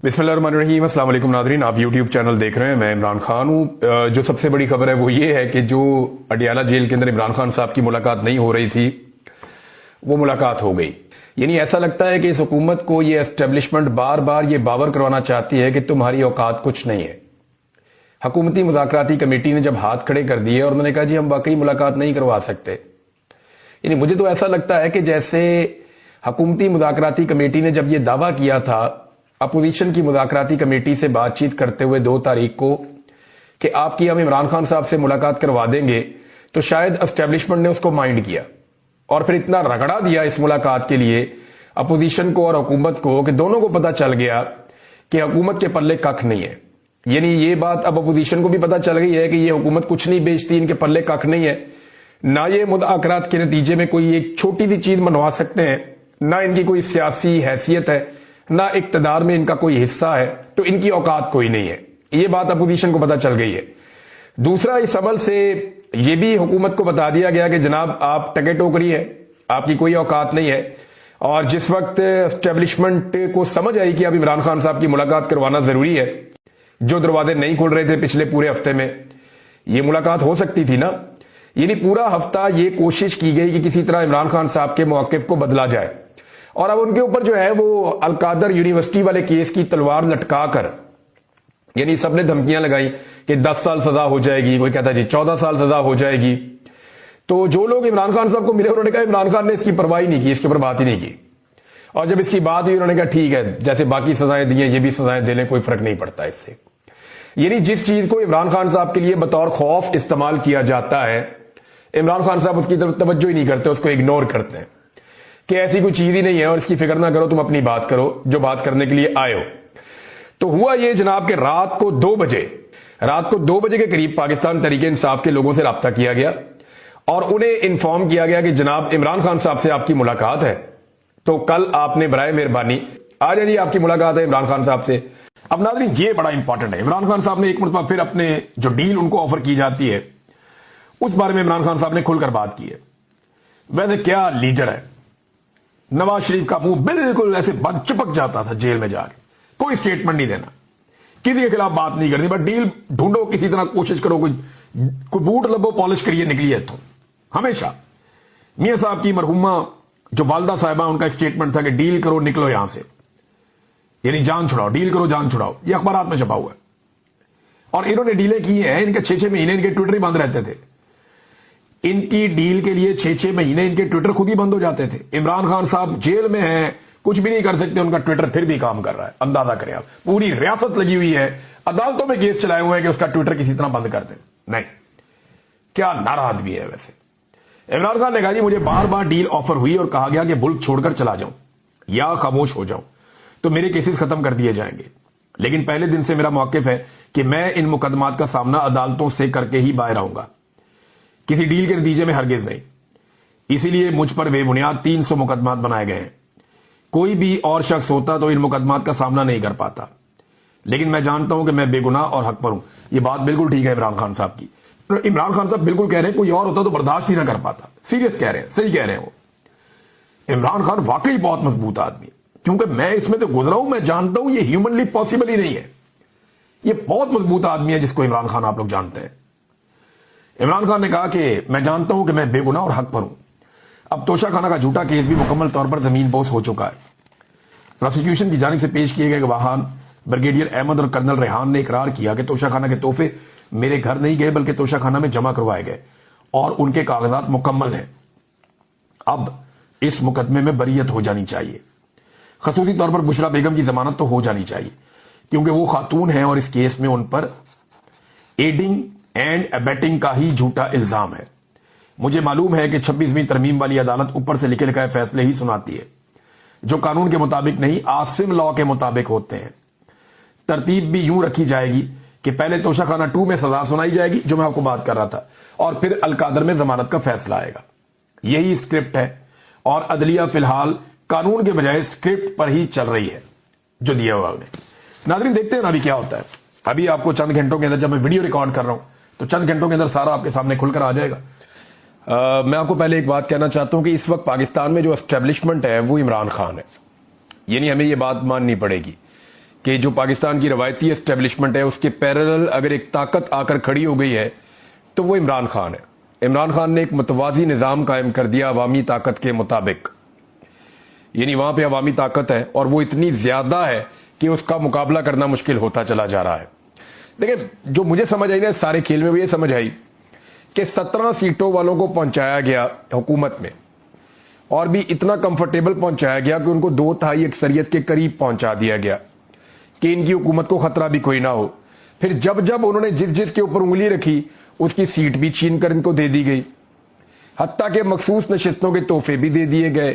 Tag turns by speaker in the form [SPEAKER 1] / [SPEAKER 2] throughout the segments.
[SPEAKER 1] बिस्मिल्लाहिर्रहमानिर्रहीम। अस्सलाम वालेकुम नाज़रीन, आप यूट्यूब चैनल देख रहे हैं। मैं इमरान खान हूँ। जो सबसे बड़ी खबर है वो ये है कि जो अडियाला जेल के अंदर इमरान खान साहब की मुलाकात नहीं हो रही थी वो मुलाकात हो गई। यानी ऐसा लगता है कि इस हुकूमत को ये एस्टेब्लिशमेंट बार बार ये बावर करवाना चाहती है कि तुम्हारी औकात कुछ नहीं है। हुकूमती मुज़ाकराती कमेटी ने जब हाथ खड़े कर दिए और उन्होंने कहा जी हम वाकई मुलाकात नहीं करवा सकते, यानी मुझे तो ऐसा लगता है कि जैसे हुकूमती मुज़ाकराती कमेटी ने जब ये दावा किया था अपोजिशन की मुज़ाकराती कमेटी से बातचीत करते हुए 2 तारीख को कि आपकी हम इमरान खान साहब से मुलाकात करवा देंगे, तो शायद एस्टेब्लिशमेंट ने उसको माइंड किया और फिर इतना रगड़ा दिया इस मुलाकात के लिए अपोजिशन को और हुकूमत को कि दोनों को पता चल गया कि हुकूमत के पल्ले कख नहीं है। यानी ये बात अब अपोजिशन को भी पता चल गई है कि ये हुकूमत कुछ नहीं बेचती, इनके पल्ले कख नहीं है, ना ये मुज़ाकरात के नतीजे में कोई एक छोटी सी चीज मनवा सकते हैं, ना इनकी कोई सियासी हैसियत है, ना इक्तदार में इनका कोई हिस्सा है, तो इनकी औकात कोई नहीं है। ये बात अपोजिशन को पता चल गई है। दूसरा, इस अमल से यह भी हुकूमत को बता दिया गया कि जनाब आप टके टोकरी है, आपकी कोई औकात नहीं है। और जिस वक्त एस्टेब्लिशमेंट को समझ आई कि अब इमरान खान साहब की मुलाकात करवाना जरूरी है, जो दरवाजे नहीं खुल रहे थे पिछले पूरे हफ्ते में, ये मुलाकात हो सकती थी ना। यानी पूरा हफ्ता ये कोशिश की गई कि किसी तरह इमरान खान साहब के मौक़िफ़ को बदला जाए और अब उनके ऊपर जो है वो अलकादर यूनिवर्सिटी वाले केस की तलवार लटका कर, यानी सबने धमकियां लगाई कि 10 साल सजा हो जाएगी, कोई कहता जी 14 साल सजा हो जाएगी। तो जो लोग इमरान खान साहब को मिले उन्होंने कहा इमरान खान ने इसकी परवाह नहीं की, इसके ऊपर बात ही नहीं की। और जब इसकी बात हुई उन्होंने कहा ठीक है, जैसे बाकी सजाएं दी हैं ये भी सजाएं दे लें, कोई फर्क नहीं पड़ता इससे। यानी जिस चीज को इमरान खान साहब के लिए बतौर खौफ इस्तेमाल किया जाता है, इमरान खान साहब उसकी तरफ तवज्जो ही नहीं करते, उसको इग्नोर करते हैं कि ऐसी कोई चीज ही नहीं है और इसकी फिक्र ना करो, तुम अपनी बात करो जो बात करने के लिए आए हो। तो हुआ ये जनाब कि रात को 2 बजे के करीब पाकिस्तान तहरीके इंसाफ के लोगों से राब्ता किया गया और उन्हें इन्फॉर्म किया गया कि जनाब इमरान खान साहब से आपकी मुलाकात है, तो कल आपने बराए मेहरबानी आ जाइए, आपकी मुलाकात है इमरान खान साहब से। अब नाज़रीन ये बड़ा इंपॉर्टेंट है, इमरान खान साहब ने एक मरतबा फिर अपने जो डील उनको ऑफर की जाती है उस बारे में इमरान खान साहब ने खुलकर बात की है। वैसे क्या लीडर है, नवाज शरीफ का मुंह बिल्कुल ऐसे बंद चिपक जाता था जेल में जाके, कोई स्टेटमेंट नहीं देना, किसी के खिलाफ बात नहीं करनी, बस डील ढूंढो, किसी तरह कोशिश करो, कोई बूट लबो पॉलिश करिए निकलिए। तो हमेशा मियां साहब की मरहुमा जो वालदा साहिबा, उनका एक स्टेटमेंट था कि डील करो निकलो यहां से, यानी जान छुड़ाओ, डील करो जान छुड़ाओ। ये अखबारात में छपा हुआ है और इन्होंने डीलें की हैं। इनके 6-6 महीने इनके ट्विटर ही बंद रहते थे। इनकी डील के लिए 6-6 महीने इनके ट्विटर खुद ही बंद हो जाते थे। इमरान खान साहब जेल में हैं, कुछ भी नहीं कर सकते, उनका ट्विटर फिर भी काम कर रहा है। अंदाजा करें आप, पूरी रियासत लगी हुई है, अदालतों में केस चलाए हुए हैं कि उसका ट्विटर किसी तरह बंद कर दें। नहीं, क्या नारा आदमी है। वैसे इमरान खान ने कहा जी मुझे बार बार डील ऑफर हुई और कहा गया कि मुल्क छोड़कर चला जाऊं या खामोश हो जाऊं तो मेरे केसेस खत्म कर दिए जाएंगे, लेकिन पहले दिन से मेरा मौकिफ है कि मैं इन मुकदमात का सामना अदालतों से करके ही बाहर आऊंगा, किसी डील के नतीजे में हरगिज नहीं। इसीलिए मुझ पर बेबुनियाद 300 मुकदमात बनाए गए हैं। कोई भी और शख्स होता तो इन मुकदमात का सामना नहीं कर पाता, लेकिन मैं जानता हूं कि मैं बेगुनाह और हक पर हूं। यह बात बिल्कुल ठीक है इमरान खान साहब की। इमरान खान साहब बिल्कुल कह रहे हैं कोई और होता तो बर्दाश्त ही ना कर पाता। सीरियस कह रहे हैं, सही कह रहे हैं वो। इमरान खान वाकई बहुत मजबूत आदमी, क्योंकि मैं इसमें तो गुजरा हूं, मैं जानता हूं ये ह्यूमनली पॉसिबल ही नहीं है। ये बहुत मजबूत आदमी है जिसको इमरान खान आप लोग जानते हैं। इमरान खान ने कहा कि मैं जानता हूं कि मैं बेगुनाह और हक पर हूं। अब तोशा खाना का झूठा केस भी मुकम्मल तौर पर जमीन बोस हो चुका है। प्रोसिक्यूशन की जानिब से पेश किए गए गवाहान ब्रिगेडियर अहमद और कर्नल रेहान ने इकरार किया कि तोशा खाना के तोहफे मेरे घर नहीं गए बल्कि तोशा खाना में जमा करवाए गए और उनके कागजात मुकम्मल हैं। अब इस मुकदमे में बरीयत हो जानी चाहिए। खसूसी तौर पर बुशरा बेगम की जमानत तो हो जानी चाहिए क्योंकि वो खातून है और इस केस में उन पर एडिंग एंड अबेटिंग का ही झूठा इल्जाम है। मुझे मालूम है कि 26वीं तरमीम वाली अदालत ऊपर से लिखे लिखाए फैसले ही सुनाती है जो कानून के मुताबिक नहीं, आसिम लॉ के मुताबिक होते हैं। तरतीब भी यूं रखी जाएगी कि पहले तोशा खाना 2 में सजा सुनाई जाएगी, जो मैं आपको बात कर रहा था, और फिर अलकादर में जमानत का फैसला आएगा। यही स्क्रिप्ट है और अदलिया फिलहाल कानून के बजाय स्क्रिप्ट पर ही चल रही है जो दिया हुआ उन्हें। नाज़रीन देखते हैं ना अभी क्या होता है। अभी आपको चंद घंटों के अंदर, जब मैं वीडियो रिकॉर्ड कर रहा हूं तो चंद घंटों के अंदर सारा आपके सामने खुलकर आ जाएगा। मैं आपको पहले एक बात कहना चाहता हूं कि इस वक्त पाकिस्तान में जो एस्टेब्लिशमेंट है वो इमरान खान है। यानी हमें ये बात माननी पड़ेगी कि जो पाकिस्तान की रवायती एस्टेब्लिशमेंट है उसके पैरेलल अगर एक ताकत आकर खड़ी हो गई है तो वो इमरान खान है। इमरान खान ने एक मुतवाज़ी निज़ाम कायम कर दिया अवामी ताकत के मुताबिक, यानी वहां पे अवामी ताकत है और वो इतनी ज्यादा है कि उसका मुकाबला करना मुश्किल होता चला जा रहा है। देखिए, जो मुझे समझ आई ना सारे खेल में, वो ये समझ आई कि 17 सीटों वालों को पहुंचाया गया हुकूमत में, और भी इतना कंफर्टेबल पहुंचाया गया कि उनको 2/3 अक्सरियत के करीब पहुंचा दिया गया कि इनकी हुकूमत को खतरा भी कोई ना हो। फिर जब जब उन्होंने जिस जिस के ऊपर उंगली रखी उसकी सीट भी छीन कर इनको दे दी गई, हत्ता के मखसूस नशिस्तों के तोहफे भी दे दिए गए,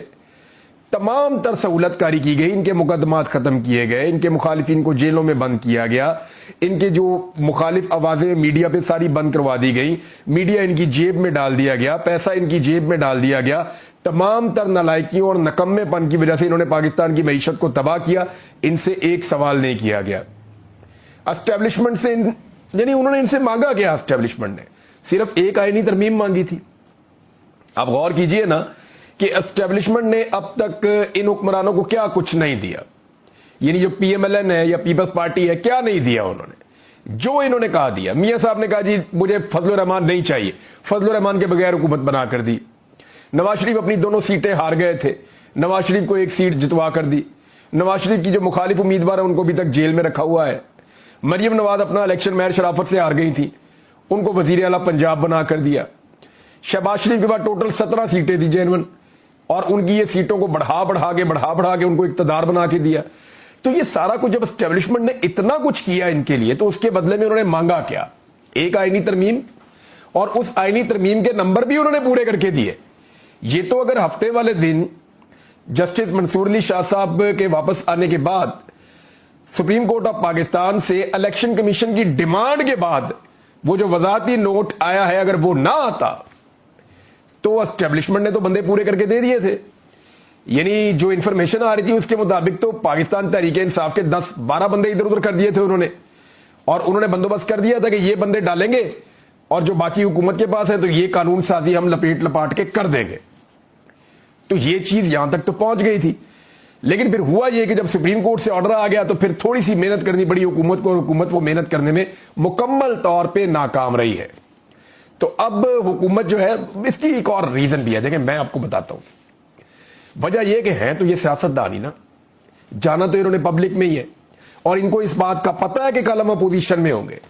[SPEAKER 1] तमाम तर सहूलतकारी की गई, इनके मुकदमात खत्म किए गए, इनके मुखालिफिन को जेलों में बंद किया गया, इनके जो मुखालिफ आवाजें मीडिया पे सारी बंद करवा दी गई, मीडिया इनकी जेब में डाल दिया गया, पैसा इनकी जेब में डाल दिया गया। तमाम तर नालायकियों और नकम्मेपन की वजह से इन्होंने पाकिस्तान की मईशत को तबाह किया। इनसे एक सवाल नहीं किया गया एस्टेब्लिशमेंट से, यानी उन्होंने इनसे मांगा क्या? एस्टेब्लिशमेंट ने सिर्फ एक आईनी तरमीम मांगी थी। आप गौर कीजिए ना कि एस्टेब्लिशमेंट ने अब तक इन हुक्मरानों को क्या कुछ नहीं दिया, यानी जो पीएमएलएन है या पीपल्स पार्टी है, क्या नहीं दिया उन्होंने? जो इन्होंने कहा दिया। मियां साहब ने कहा जी मुझे फजलुर रहमान नहीं चाहिए, फजलुर रहमान के बगैर हुकूमत बना कर दी। नवाज शरीफ अपनी दोनों सीटें हार गए थे, नवाज शरीफ को एक सीट जितवा कर दी। नवाज शरीफ की जो मुखालिफ उम्मीदवार है उनको अभी तक जेल में रखा हुआ है। मरियम नवाज अपना इलेक्शन महर शराफत से हार गई थी, उनको वजीर आला पंजाब बना कर दिया। शहबाज शरीफ के बाद टोटल 17 सीटें दी जेनवन, और उनकी ये सीटों को बढ़ा बढ़ा के उनको इक्तदार बना के दिया। तो ये सारा कुछ जब एस्टेब्लिशमेंट ने इतना कुछ किया इनके लिए, तो उसके बदले में उन्होंने मांगा क्या? एक आईनी तरमीम, और उस आईनी तरमीम के नंबर भी उन्होंने पूरे करके दिए। ये तो अगर हफ्ते वाले दिन जस्टिस मंसूर अली शाह साहब के वापस आने के बाद सुप्रीम कोर्ट ऑफ पाकिस्तान से इलेक्शन कमीशन की डिमांड के बाद वो जो वजाहती नोट आया है, अगर वो ना आता तो एस्टेब्लिशमेंट ने तो बंदे पूरे करके दे दिए थे। यानी जो इंफॉर्मेशन आ रही थी उसके मुताबिक तो पाकिस्तान तहरीक इंसाफ के 10-12 बंदे इधर उधर कर दिए थे उन्होंने, और उन्होंने बंदोबस्त कर दिया था कि ये बंदे डालेंगे और जो बाकी हुकूमत के पास है तो ये कानून साजी हम लपेट लपाट के कर देंगे। तो ये चीज यहां तक तो पहुंच गई थी। लेकिन फिर हुआ ये कि जब सुप्रीम कोर्ट से ऑर्डर आ गया तो फिर थोड़ी सी मेहनत करनी पड़ी हुकूमत को, और हुकूमत वो मेहनत करने में मुकम्मल तौर पर नाकाम रही है। तो अब हुकूमत जो है, इसकी एक और रीजन भी है, देखें मैं आपको बताता हूं। वजह यह कि है तो ये सियासतदान ही ना, जाना तो इन्होंने पब्लिक में ही है, और इनको इस बात का पता है कि कल हम अपोजिशन में होंगे।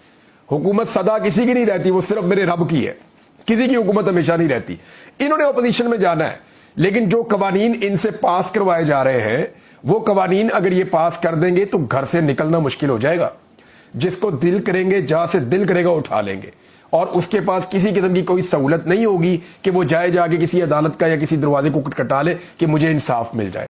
[SPEAKER 1] हुकूमत सदा किसी की नहीं रहती, वो सिर्फ मेरे रब की है, किसी की हुकूमत हमेशा नहीं रहती। इन्होंने अपोजिशन में जाना है, लेकिन जो कवानीन इनसे पास करवाए जा रहे हैं वो कवानीन अगर ये पास कर देंगे तो घर से निकलना मुश्किल हो जाएगा। जिसको दिल करेंगे, जहां से दिल करेगा उठा लेंगे, और उसके पास किसी किस्म की कोई सहूलत नहीं होगी कि वो जाए जाके किसी अदालत का या किसी दरवाजे को खटखटा ले कि मुझे इंसाफ मिल जाए।